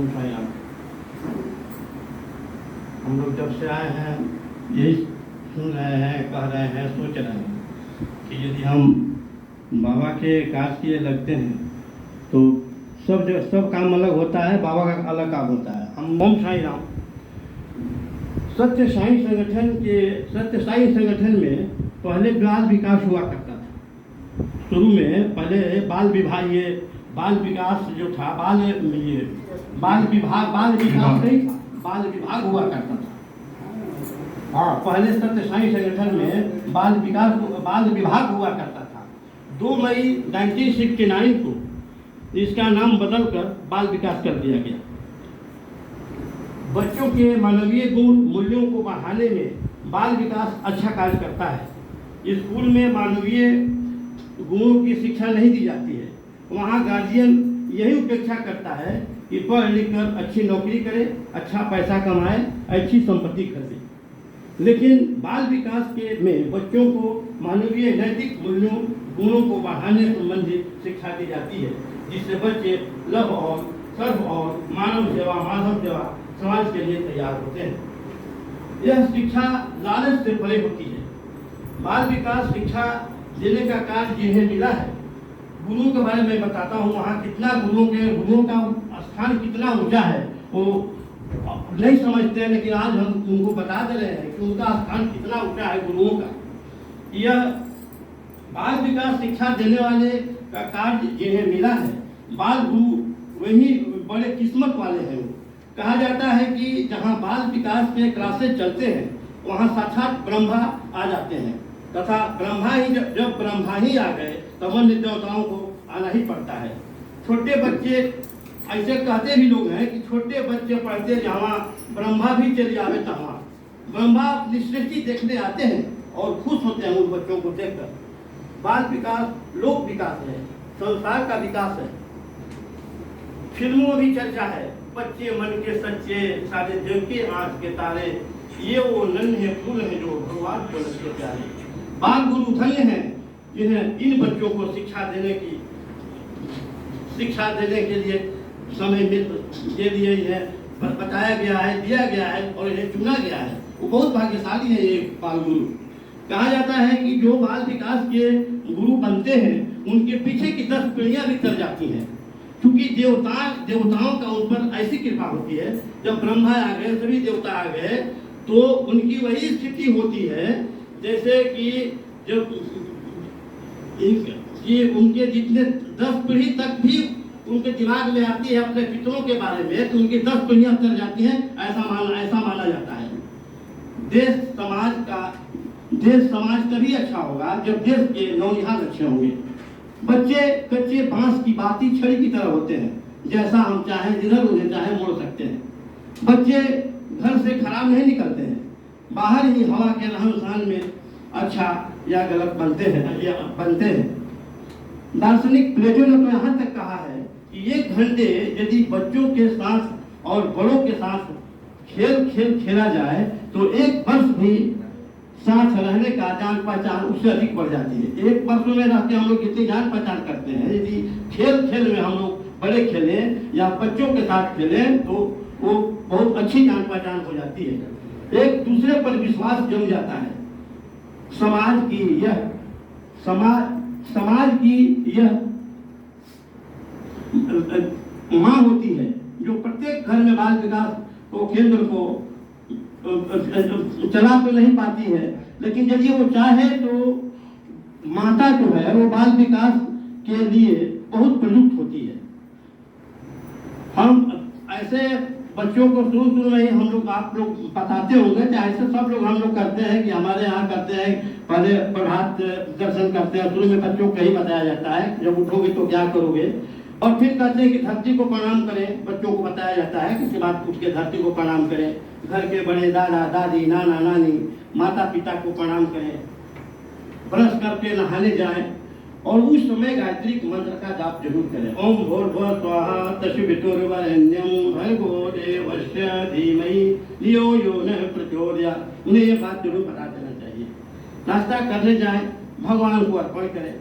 ओम साई राम। हम लोग जब से आए हैं यही सुन रहे हैं, कह रहे हैं, सोच रहे हैं कि यदि हम बाबा के काज किए लगते हैं तो सब काम अलग होता है, बाबा का अलग काम होता है। हम ओम साई राम। सत्य साई संगठन में पहले बाल विकास हुआ करता था। शुरू में पहले बाल विभाग, ये बाल विकास जो था, बाल विभाग हुआ करता था। हाँ, पहले सत्य साई संगठन में बाल विभाग हुआ करता था। 2 मई 1969 को इसका नाम बदलकर बाल विकास कर दिया गया। बच्चों के मानवीय गुण मूल्यों को बढ़ाने में बाल विकास अच्छा कार्य करता है। स्कूल में मानवीय गुणों की शिक्षा नहीं दी जाती है। वहाँ गार्जियन यही अपेक्षा करता है कि पढ़ लिख कर अच्छी नौकरी करे, अच्छा पैसा कमाए, अच्छी संपत्ति खरीदे। लेकिन बाल विकास में बच्चों को मानवीय नैतिक मूल्यों गुणों को बढ़ाने संबंधित शिक्षा दी जाती है, जिससे बच्चे लव और सर्व और मानव सेवा समाज के लिए तैयार होते हैं। यह शिक्षा लालच से परे होती है। बाल विकास शिक्षा देने का कार्य जिन्हें मिला है, गुरुओं के बारे में बताता हूँ। वहाँ कितना गुरुओं का स्थान कितना ऊंचा है वो नहीं समझते हैं, लेकिन आज हम उनको बता दे रहे हैं कि उनका स्थान कितना ऊंचा है गुरुओं का। यह बाल विकास शिक्षा देने वाले का कार्य जिन्हें मिला है, बाल गुरु वही बड़े किस्मत वाले हैं। कहा जाता है कि जहाँ बाल विकास के क्लासेस चलते हैं वहाँ साक्षात ब्रह्मा आ जाते हैं, तथा जब ब्रह्मा ही आ गए तब अन्य देवताओं को आना ही पड़ता है। छोटे बच्चे, ऐसे कहते भी लोग हैं कि छोटे बच्चे पढ़ते जहाँ ब्रह्मा भी चले आवे तहाँ। ब्रह्मा अपनी सृष्टि देखने आते हैं और खुश होते हैं उन बच्चों को देखकर। बाल विकास लोक विकास है, संसार का विकास है। फिल्मों में भी चर्चा है, बच्चे मन के सच्चे, सारे देव के आँख के तारे, ये वो नन्हे फूल हैं जो भगवान को लगते प्यारे। बाल गुरु धन्य हैं जिन्हें इन बच्चों को शिक्षा देने के लिए समय दे दिए है, बताया गया है, दिया गया है और इन्हें चुना गया है। वो बहुत भाग्यशाली है ये बाल गुरु। कहा जाता है कि जो बाल विकास के गुरु बनते हैं उनके पीछे की 10 पीढ़ियां भी तर जाती हैं, क्योंकि देवताओं का उन पर ऐसी कृपा होती है। जब ब्रह्मा आ गए, सभी देवता आ गए, तो उनकी वही स्थिति होती है जैसे कि जब ये उनके जितने 10 पीढ़ी तक भी उनके दिमाग में आती है अपने पितरों के बारे में, तो उनकी 10 पीढ़ियां तर जाती हैं, ऐसा माना जाता है। देश समाज तभी अच्छा होगा जब देश के नौनिहाल अच्छे होंगे। बच्चे कच्चे बांस की बाती छड़ी की तरह होते हैं, जैसा हम चाहें जिधर उन्हें चाहे मोड़ सकते हैं। बच्चे घर से खराब नहीं निकलते हैं, बाहर ही हवा के रहन सहन में अच्छा या गलत बनते हैं। दार्शनिक प्लेटो ने तो यहाँ तक कहा है कि 1 घंटे यदि बच्चों के साथ और बड़ों के साथ खेल खेला जाए तो 1 वर्ष भी साथ रहने का जान पहचान उससे अधिक बढ़ जाती है। 1 वर्ष में रह के हम लोग कितनी जान पहचान करते हैं, यदि खेल में हम लोग बड़े खेलें या बच्चों के साथ खेलें तो वो बहुत अच्छी जान पहचान हो जाती है। एक दूसरे पर विश्वास जम जाता है। समाज की यह माँ होती है जो प्रत्येक घर में बाल विकास को केंद्र को चला तो नहीं पाती है, लेकिन यदि वो चाहे तो माता जो है वो बाल विकास के लिए बहुत प्रयुक्त होती है। हम ऐसे बच्चों को शुरू में ही हम लोग आप लोग बताते होंगे, चाहे ऐसे सब लोग हम लोग करते हैं कि हमारे यहाँ करते हैं, पहले प्रभात दर्शन करते हैं। शुरू में बच्चों को यही बताया जाता है जब उठोगे तो क्या करोगे, और फिर कहते हैं कि धरती को प्रणाम करें। बच्चों को बताया जाता है कि उसके बाद उठ के धरती को प्रणाम करें, घर के बड़े दादा दादी नाना नानी माता पिता को प्रणाम करें, ब्रश करके नहाने जाएं और उस समय गायत्री मंत्र का जाप जरूर करें। ओम भूर्भुवः स्वाहा तस्वितुर्वरेण्यं भर्गो देवस्य धीमहि धियो यो नः प्रचोदयात्। उन्हें ये बात जरूर बता देना चाहिए। नाश्ता करने जाएं, भगवान को अर्पण करें।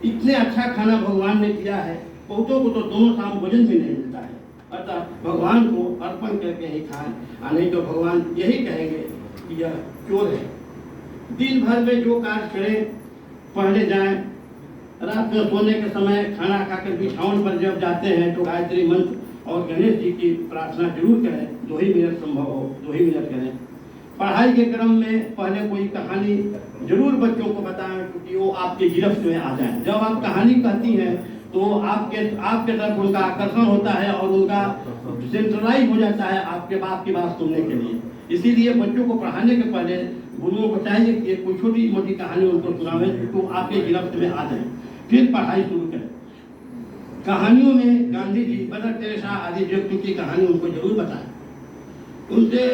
इतने अच्छा खाना भगवान ने दिया है, बहुतों को तो दोनों शाम भोजन भी नहीं मिलता है। अतः भगवान को अर्पण करके ही खाएं, और नहीं तो भगवान यही कहेंगे कि यह चोर है। दिन भर में जो कार्य करें, पढ़ने जाएं, रात में सोने के समय खाना खाकर बिछावन पर जब जाते हैं तो गायत्री मंत्र और गणेश जी की प्रार्थना जरूर करें। 2 ही मिनट संभव हो 2 ही मिनट करें। पढ़ाई के क्रम में पहले कोई कहानी जरूर बच्चों को बताएं, क्योंकि वो आपके गिरफ्त में आ जाए। जब आप कहानी कहती हैं तो आपके तरफ उनका आकर्षण होता है और उनका सेंट्रलाइज हो जाता है आपके बाप की बात सुनने के लिए। इसीलिए बच्चों को पढ़ाने के पहले गुरुओं को चाहिए कि कोई छोटी मोटी कहानी उनको सुनावे तो आपके गिरफ्त में आ जाए, फिर पढ़ाई शुरू करें। कहानियों में गांधी जी, मदर टेरेसा आदि व्यक्तियों की कहानी उनको जरूर बताएं। उनसे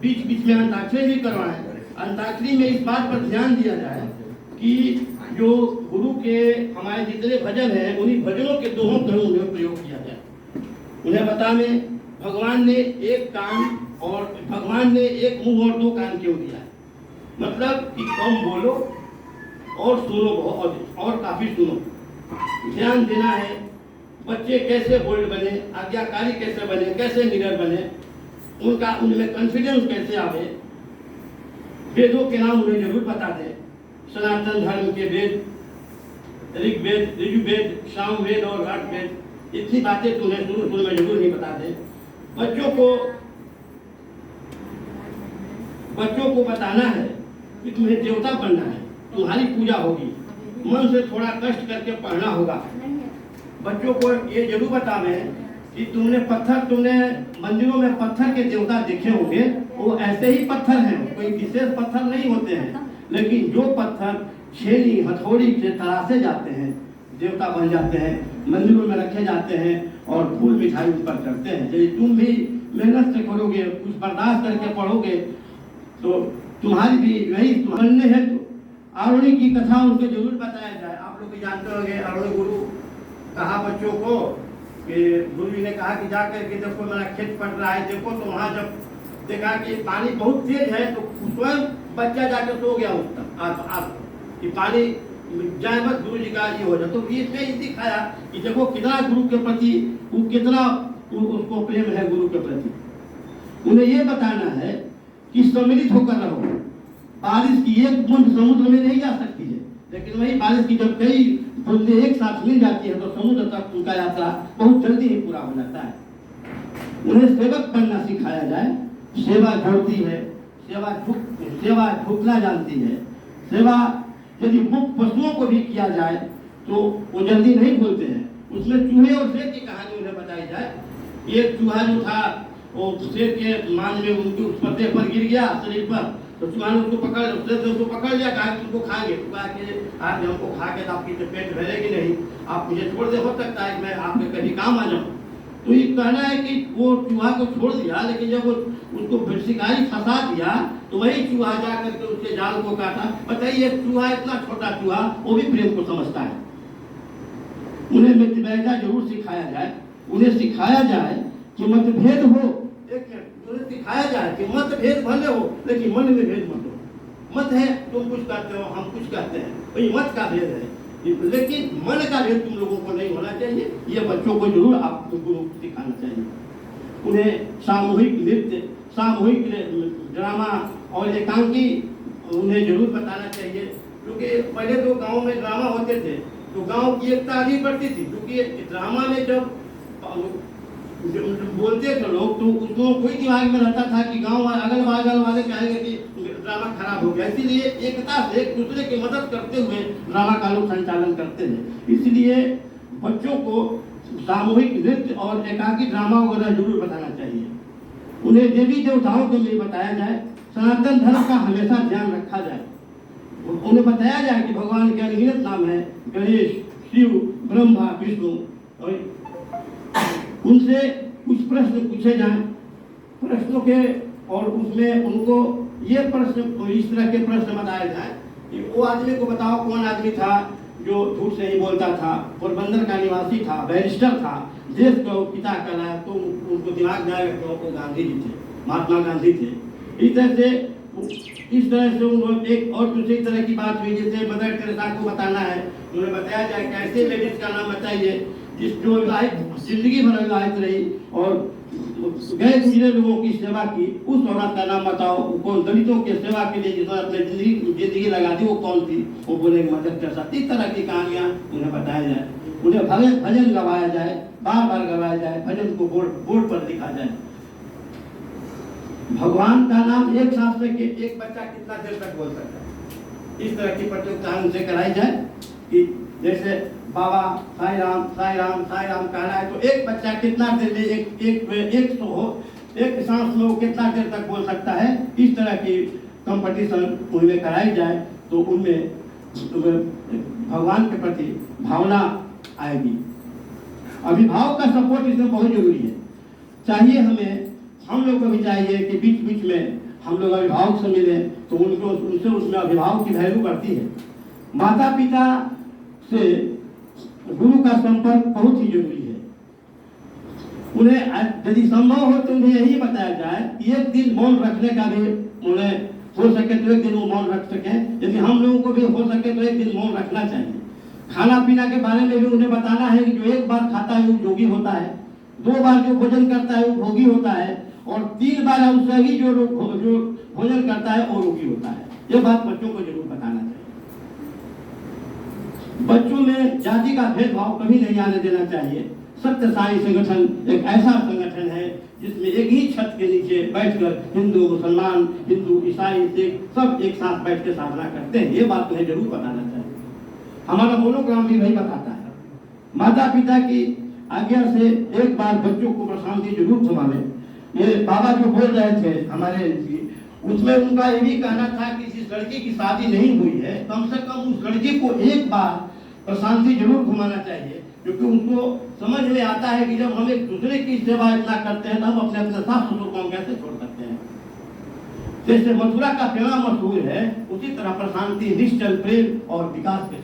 बीच बीच में अंताक्षरी भी करवाएं। अंताक्षरी में इस बात पर ध्यान दिया जाए कि जो गुरु के हमारे जितने भजन हैं उन्हीं भजनों के दोनों तरह में प्रयोग किया जाए। उन्हें बताने भगवान ने एक कान और भगवान ने एक मुंह और 2 कान क्यों दिया, मतलब कि कम बोलो और सुनो बहुत, और काफी सुनो। ध्यान देना है बच्चे कैसे बोल्ड बने, आज्ञाकारी कैसे बने, कैसे निडर बने, उनमें कॉन्फिडेंस कैसे आवे। वेदों के नाम उन्हें जरूर बता दें। सनातन धर्म के वेद, ऋग्वेद, यजुर्वेद, सामवेद और अथर्ववेद, इतनी बातें तो उन्हें शुरू में जरूर नहीं बता दें। बच्चों को बताना है कि तुम्हें देवता बनना है, तुम्हारी पूजा होगी, मन से थोड़ा कष्ट करके पढ़ना होगा। बच्चों को ये जरूर बतावें कि तुमने मंदिरों में पत्थर के देवता देखे होंगे, वो ऐसे ही पत्थर हैं, कोई विशेष पत्थर नहीं होते हैं, लेकिन जो पत्थर छेनी हथौड़ी से तराशे जाते हैं देवता बन जाते हैं, मंदिरों में रखे जाते हैं और फूल मिठाई उन पर चढ़ते हैं। यदि तुम भी मेहनत से करोगे, कुछ बर्दाश्त करके पढ़ोगे तो तुम्हारी भी वही बनने है। तो आरोणी की कथा उनको जरूर बताया जाए। आप लोग भी जानते होंगे, आरोणी गुरु कहा बच्चों को कि गुरु जी ने कहा कि जाकर के देखो मेरा खेत पड़ रहा है, देखो। तो वहाँ जब देखा कि पानी बहुत तेज है तो स्वयं बच्चा जाकर सो गया उस तक कि पानी जाए मत, गुरु जी का ये हो जाए। तो इसमें ये दिखाया कि देखो कितना गुरु के प्रति वो कितना उसको प्रेम है गुरु के प्रति। उन्हें ये बताना है कि सम्मिलित होकर रहो। बारिश की एक बूंद समुद्र में नहीं जा सकती है, लेकिन वही बारिश की जब कई बूंदें एक साथ मिल जाती है तो समुद्र तक उनका यात्रा बहुत जल्दी ही पूरा हो जाता है। उन्हें सेवक बनना सिखाया जाए। सेवा जोड़ती है, सेवा झुकना जानती है। सेवा यदि मुक्त पशुओं को भी किया जाए तो वो जल्दी नहीं भूलते हैं। उसमें चूहे और शेर की कहानी उन्हें बताई जाए। एक चूहा जो था वो शेर के मान में उनके उस पत्ते पर गिर गया शरीर पर, तो चूहा ने उसको पकड़ लिया, कहा तुमको खाएंगे। कहा कि आज हमको खा के तो आपकी तो पेट भरेगी नहीं, आप मुझे छोड़ दे, हो सकता है मैं आपके कभी काम आ जाऊँ। तो ये कहना है कि वो चूहा को छोड़ दिया, लेकिन जब उसको शिकारी फंसा दिया तो वही चूहा जाकर के उसके जाल को काटा। बताइए चूहा, इतना छोटा चूहा, वो भी प्रेम को समझता है। उन्हें मितव्ययिता जरूर सिखाया जाए। उन्हें सिखाया जाए कि मतभेद हो, उन्हें सिखाया जाए कि मतभेद भले हो लेकिन मन में भेद मत हो। मत है तुम कुछ कहते हो, हम कुछ कहते हैं, वही मत का भेद है, लेकिन मन का भेद तुम लोगों को नहीं होना चाहिए। ये बच्चों को जरूर आपको गुरु सिखाना चाहिए। उन्हें सामूहिक नृत्य, सामूहिक ड्रामा और एकांकी उन्हें जरूर बताना चाहिए। क्योंकि पहले तो गांव में ड्रामा होते थे तो गांव की एकता आगे बढ़ती थी। क्योंकि ड्रामा में जब बोलते थे लोग तो उसको कोई दिमाग में रहता था कि गांव अगल बगल वाले कहेंगे कि ड्रामा खराब हो गया। इसीलिए एकता से एक दूसरे की मदद करते हुए ड्रामा का लोग संचालन करते थे। इसलिए बच्चों को सामूहिक नृत्य और एकाकी ड्रामा वगैरह जरूर बताना चाहिए। उन्हें देवी देवताओं के लिए बताया जाए। सनातन धर्म का हमेशा ध्यान रखा जाए। उन्हें बताया जाए कि भगवान के अनगिनत नाम है, गणेश, शिव, ब्रह्मा, विष्णु, और उनसे कुछ प्रश्न पूछे जाएं। प्रश्नों के और उसमें उनको ये प्रश्न, इस तरह के प्रश्न बताए जाए कि वो आदमी को बताओ कौन आदमी था जो झूठ से ही बोलता था, पोरबंदर का निवासी था, बैरिस्टर था, देश का पिता कहलाया। तो उनको दिमाग में आएगा कि वो गांधी जी थे, महात्मा गांधी थे। इस तरह से उन्होंने एक और दूसरी तरह की बात हुई। जैसे मदर टेरेसा को बताना है, उन्हें बताया जाए कैसे लेडीज का नाम बताइए जो विवाहित जिंदगी भर विवाहित रही और गैर गुजरे लोगों की सेवा की, उस औरत का नाम बताओ। कौन दलितों की सेवा के लिए जिसने अपनी जिंदगी लगा दी, वो कौन थी? वो बोले मदद टेरेसा। इस तरह की कहानियां उन्हें बताया जाए, उन्हें भजन गवाया जाए, बार बार गवाया जाए, भजन को बोर्ड पर लिखा जाए। भगवान का नाम एक सांस में एक बच्चा कितना देर तक बोल सकता है, इस तरह की प्रतियोगिता उनसे कराई जाए कि जैसे बाबा साई राम साई राम साई राम कहना है तो एक बच्चा कितना देर में एक सांस में वो कितना देर तक बोल सकता है। इस तरह की कंपटीशन उनमें कराई जाए तो उनमें भगवान के प्रति भावना आएगी। अभिभावक का सपोर्ट इसमें बहुत जरूरी है। चाहिए हम लोग को भी चाहिए कि बीच बीच में हम लोग अभिभावक से मिले तो उनसे उसमें अभिभावक की वैल्यू बढ़ती है। माता पिता से गुरु का संपर्क बहुत ही जरूरी है। उन्हें यदि संभव हो तो उन्हें यही बताया जाए कि एक दिन मौन रखने का भी उन्हें हो सके तो एक दिन वो मौन रख सके। यदि हम लोगों को भी हो सके तो एक दिन मौन रखना चाहिए। खाना पीना के बारे में भी उन्हें बताना है कि जो एक बार खाता है वो योगी होता है, 2 बार जो भोजन करता है वो भोगी होता है, और 3 बार उससे ही जो भोजन करता है वो रोगी होता है। ये बात बच्चों को जरूर बताना चाहिए। बच्चों में जाति का भेदभाव कभी नहीं आने देना चाहिए। सत्य साई संगठन एक ऐसा संगठन है जिसमें एक ही छत के नीचे बैठकर हिंदू मुसलमान, हिंदू ईसाई, सिख सब एक साथ बैठ के साधना करते हैं। ये बात उन्हें जरूर बताना चाहिए। हमारा मोनोग्राम भी वही बताता है। माता पिता की आज्ञा से एक बार बच्चों को प्रशांति जरूर घुमावे। ये बाबा जो बोल रहे थे हमारे, उसमें उनका ये भी कहना था कि जिस लड़की की शादी नहीं हुई है कम से कम उस लड़की को एक बार प्रशांति जरूर घुमाना चाहिए, क्योंकि उनको समझ में आता है कि जब हम एक दूसरे की सेवा इतना करते हैं तो हम अपने अपने सास ससुर को हम कैसे छोड़ सकते हैं। जैसे मथुरा का पेड़ा मशहूर है, उसी तरह प्रशांति, निश्चल प्रेम और विकास के